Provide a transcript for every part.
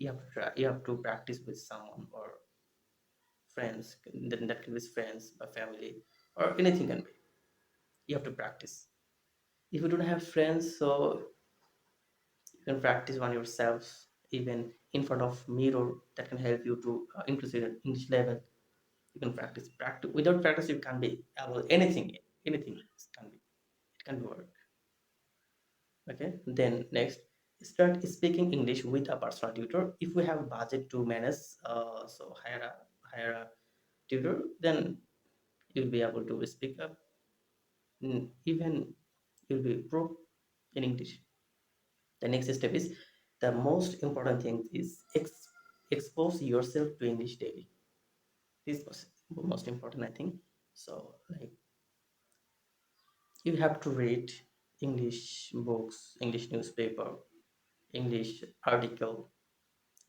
You have to try, you have to practice with someone or friends. Then that can be friends or family or anything can be. You have to practice. If you don't have friends, so you can practice on yourselves, even in front of mirror. That can help you to increase your English level. You can practice without practice you can be able anything can be, it can be work. Okay, then next, start speaking English with a personal tutor. If we have budget to manage, so hire a tutor, then you'll be able to speak up. Even you'll be pro in English. The next step is, the most important thing is expose yourself to English daily. This was most important, I think. So like, you have to read English books, English newspaper, English article,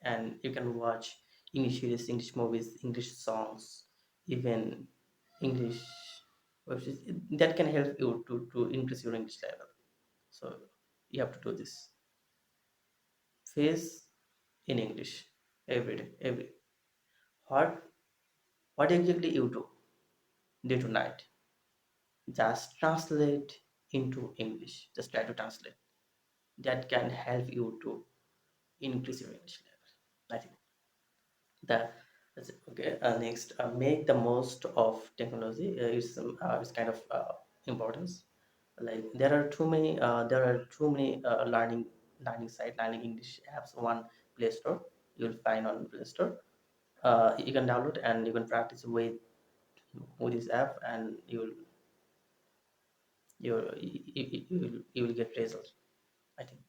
and you can watch English series, English movies, English songs, even English web series. That can help you to increase your English level. So you have to do this. Face in English every day, every. What what exactly you do day to night? Just translate into English. Just try to translate. That can help you to increase your English level, I think. The that's it. Okay. Next, make the most of technology. Is kind of importance. Like there are too many learning English apps. One Play Store, you'll find on Play Store. You can download and you can practice with this app, and you will get results, I think.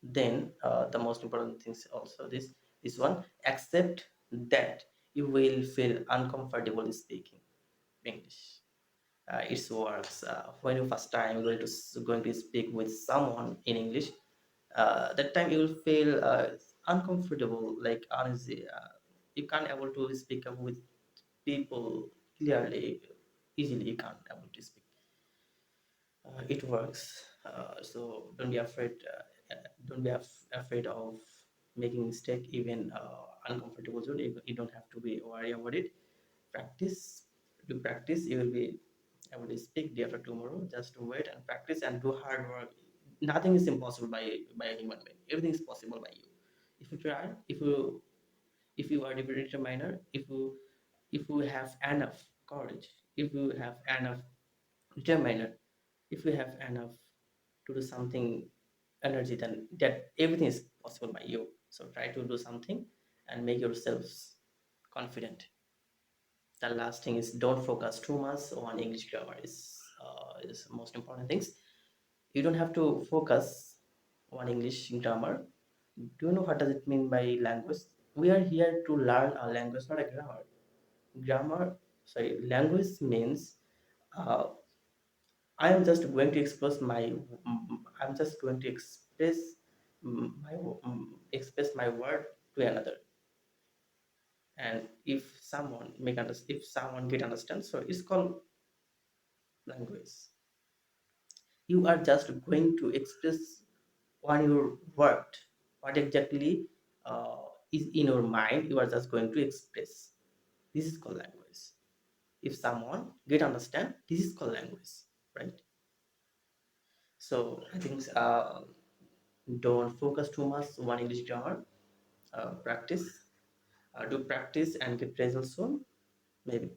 Then the most important things also, this one, accept that you will feel uncomfortable speaking English. It works when you first time going to speak with someone in English. That time you will feel uncomfortable, like uneasy. You can't able to speak up with people clearly, easily. You can't able to speak. It works. So don't be afraid. Don't be afraid of making mistake, even uncomfortable zone. You don't have to be worried about it. Practice. Do practice. You will be able to speak day after tomorrow. Just wait and practice and do hard work. Nothing is impossible by a human being. Everything is possible by you. If you try, if you are very determined, if you have enough courage, if you have enough determined, if you have enough to do something energy, then that everything is possible by you. So try to do something and make yourselves confident. The last thing is, don't focus too much on English grammar. Is most important things. You don't have to focus on English grammar. Do you know what does it mean by language? We are here to learn a language, not a grammar. Sorry, language means, uh, I am just going to express my. I'm just going to express express my word to another. And if someone if someone get understand, so it's called language. You are just going to express on your word what exactly is in your mind. You are just going to express. This is called language. If someone get understand, this is called language, right? So I think, don't focus too much on English grammar. Practice, do practice and get results soon. Maybe.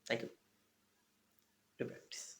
Thank you. Do practice.